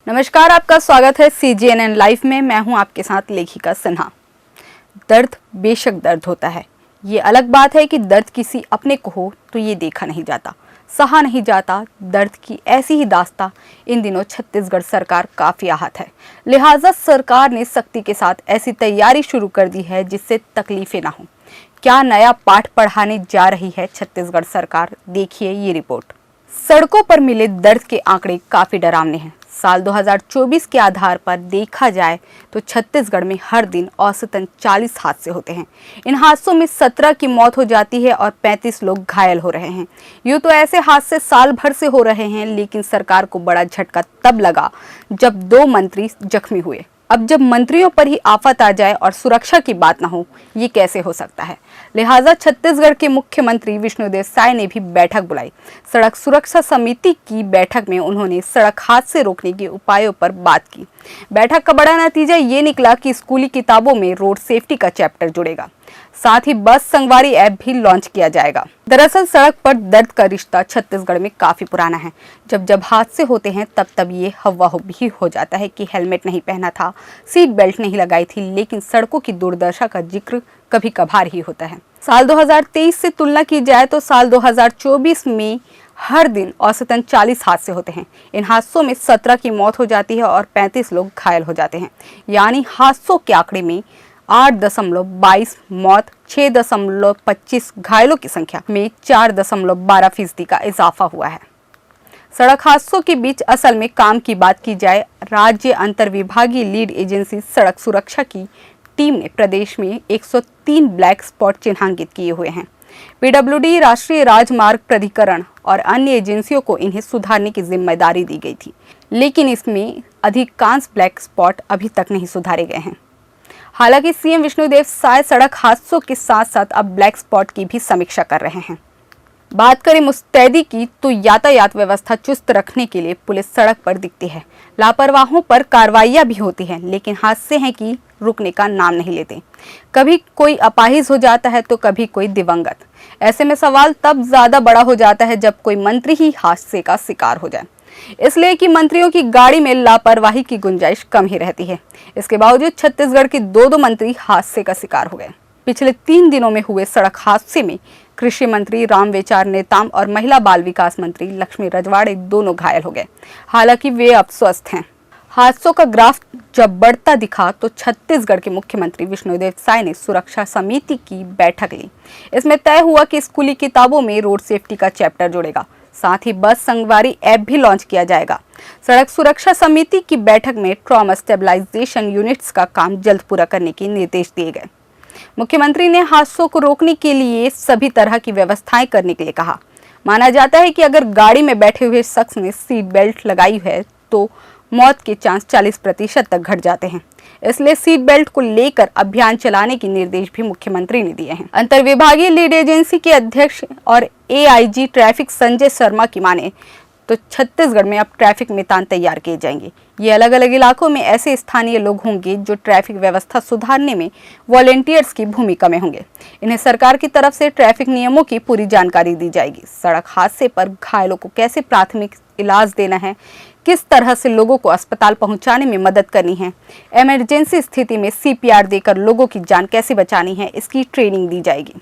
नमस्कार, आपका स्वागत है CGNN लाइव में। मैं हूं आपके साथ लेखिका सिन्हा। दर्द बेशक दर्द होता है, ये अलग बात है कि दर्द किसी अपने को हो तो ये देखा नहीं जाता, सहा नहीं जाता। दर्द की ऐसी ही दास्तां इन दिनों छत्तीसगढ़ सरकार काफ़ी आहत है। लिहाजा सरकार ने सख्ती के साथ ऐसी तैयारी शुरू कर दी है जिससे तकलीफें ना हो। क्या नया पाठ पढ़ाने जा रही है छत्तीसगढ़ सरकार, देखिए ये रिपोर्ट। सड़कों पर मिले दर्द के आंकड़े काफ़ी डरावने हैं। साल 2024 के आधार पर देखा जाए तो छत्तीसगढ़ में हर दिन औसतन 40 हादसे होते हैं। इन हादसों में 17 की मौत हो जाती है और 35 लोग घायल हो रहे हैं। यूँ तो ऐसे हादसे साल भर से हो रहे हैं, लेकिन सरकार को बड़ा झटका तब लगा जब 2 मंत्री जख्मी हुए। अब जब मंत्रियों पर ही आफत आ जाए और सुरक्षा की बात ना हो, ये कैसे हो सकता है। लिहाजा छत्तीसगढ़ के मुख्यमंत्री विष्णुदेव साय ने भी बैठक बुलाई। सड़क सुरक्षा समिति की बैठक में उन्होंने सड़क हादसे रोकने के उपायों पर बात की। बैठक का बड़ा नतीजा ये निकला कि स्कूली किताबों में रोड सेफ्टी का चैप्टर जुड़ेगा। साथ ही बस संगवारी ऐप भी लॉन्च किया जाएगा। दरअसल सड़क पर दर्द का रिश्ता छत्तीसगढ़ में काफी पुराना है। जब हादसे होते हैं तब ये हवा भी हो जाता है कि हेलमेट नहीं पहना था, सीट बेल्ट नहीं लगाई थी, लेकिन सड़कों की दुर्दशा का जिक्र कभी कभार ही होता है। साल 2023 से तुलना की जाए तो साल 2024 में हर दिन औसतन 40 हादसे होते हैं। इन हादसों में 17 की मौत हो जाती है और 35 लोग घायल हो जाते हैं। यानी हादसों के आंकड़े में 8.22 मौत, 6.25 घायलों की संख्या में 4.12% का इजाफा हुआ है। सड़क हादसों के बीच असल में काम की बात की जाए, राज्य अंतरविभागीय लीड एजेंसी सड़क सुरक्षा की टीम ने प्रदेश में 103 ब्लैक स्पॉट चिन्हांकित किए हुए हैं। PWD, राष्ट्रीय राजमार्ग प्राधिकरण और अन्य एजेंसियों को इन्हें सुधारने की जिम्मेदारी दी गई थी, लेकिन इसमें अधिकांश ब्लैक स्पॉट अभी तक नहीं सुधारे गए हैं। हालांकि सीएम विष्णुदेव साय सड़क हादसों के साथ साथ अब ब्लैक स्पॉट की भी समीक्षा कर रहे हैं। बात करें मुस्तैदी की तो यातायात व्यवस्था चुस्त रखने के लिए पुलिस सड़क पर दिखती है। लापरवाहों पर कार्रवाइयां भी होती हैं, लेकिन हादसे हैं कि रुकने का नाम नहीं लेते। कभी कोई अपाहिज हो जाता है तो कभी कोई दिवंगत। ऐसे में सवाल तब ज्यादा बड़ा हो जाता है जब कोई मंत्री ही हादसे का शिकार हो जाए, इसलिए कि मंत्रियों की गाड़ी में लापरवाही की गुंजाइश कम ही रहती है। इसके बावजूद छत्तीसगढ़ के 2 मंत्री हादसे का शिकार हो गए। पिछले 3 दिनों में हुए सड़क हादसे में कृषि मंत्री रामविचार नेताम और महिला बाल विकास मंत्री लक्ष्मी रजवाड़े दोनों घायल हो गए। हालांकि वे अब स्वस्थ हैं। हादसों का ग्राफ जब बढ़ता दिखा तो छत्तीसगढ़ के मुख्यमंत्री विष्णुदेव साय ने सुरक्षा समिति की बैठक ली। इसमें तय हुआ कि स्कूली किताबों में रोड सेफ्टी का चैप्टर जुड़ेगा। साथ ही बस संगवारी ऐप भी लॉन्च किया जाएगा। सड़क सुरक्षा समिति की बैठक में ट्रॉमा स्टेबलाइजेशन यूनिट्स का काम जल्द पूरा करने के निर्देश दिए गए। मुख्यमंत्री ने हादसों को रोकने के लिए सभी तरह की व्यवस्थाएं करने के लिए कहा। माना जाता है कि अगर गाड़ी में बैठे हुए शख्स ने सीट बेल्ट लगाई है तो मौत के चांस 40% तक घट जाते हैं। इसलिए सीट बेल्ट को लेकर अभियान चलाने के निर्देश भी मुख्यमंत्री ने दिए हैं। अंतरविभागीय लीड एजेंसी के अध्यक्ष और AIG ट्रैफिक संजय शर्मा की माने तो छत्तीसगढ़ में अब ट्रैफिक मितान तैयार किए जाएंगे। ये अलग अलग इलाकों में ऐसे स्थानीय लोग होंगे जो ट्रैफिक व्यवस्था सुधारने में वॉलेंटियर्स की भूमिका में होंगे। इन्हें सरकार की तरफ से ट्रैफिक नियमों की पूरी जानकारी दी जाएगी। सड़क हादसे पर घायलों को कैसे प्राथमिक इलाज देना है, किस तरह से लोगों को अस्पताल पहुंचाने में मदद करनी है, इमरजेंसी स्थिति में CPR देकर लोगों की जान कैसे बचानी है, इसकी ट्रेनिंग दी जाएगी।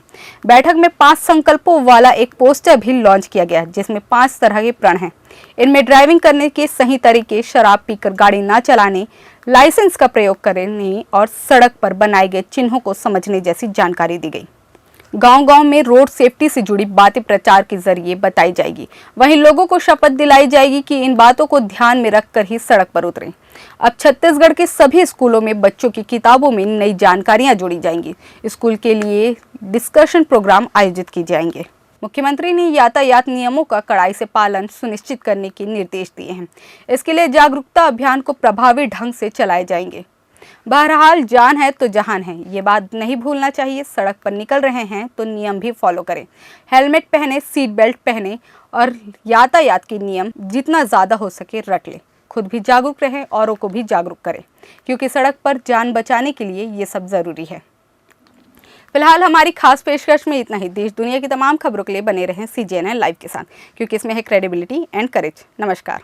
बैठक में 5 संकल्पों वाला एक पोस्टर भी लॉन्च किया गया, जिसमें 5 तरह के प्रण हैं। इनमें ड्राइविंग करने के सही तरीके, शराब पीकर गाड़ी न चलाने, लाइसेंस का प्रयोग करने और सड़क पर बनाए गए चिन्हों को समझने जैसी जानकारी दी गई। गांव-गांव में रोड सेफ्टी से जुड़ी बातें प्रचार के जरिए बताई जाएगी। वहीं लोगों को शपथ दिलाई जाएगी कि इन बातों को ध्यान में रखकर ही सड़क पर उतरें। अब छत्तीसगढ़ के सभी स्कूलों में बच्चों की किताबों में नई जानकारियां जोड़ी जाएंगी। स्कूल के लिए डिस्कशन प्रोग्राम आयोजित किए जाएंगे। मुख्यमंत्री ने यातायात नियमों का कड़ाई से पालन सुनिश्चित करने के निर्देश दिए हैं। इसके लिए जागरूकता अभियान को प्रभावी ढंग से चलाए जाएंगे। बहरहाल जान है तो जहान है, ये बात नहीं भूलना चाहिए। सड़क पर निकल रहे हैं तो नियम भी फॉलो करें। हेलमेट पहने, सीट बेल्ट पहने और यातायात के नियम जितना ज़्यादा हो सके रख लें। खुद भी जागरूक रहें, औरों को भी जागरूक करें, क्योंकि सड़क पर जान बचाने के लिए ये सब ज़रूरी है। फिलहाल हमारी खास पेशकश में इतना ही। देश दुनिया की तमाम खबरों के लिए बने रहें CGNN लाइव के साथ, क्योंकि इसमें है क्रेडिबिलिटी एंड करेज। नमस्कार।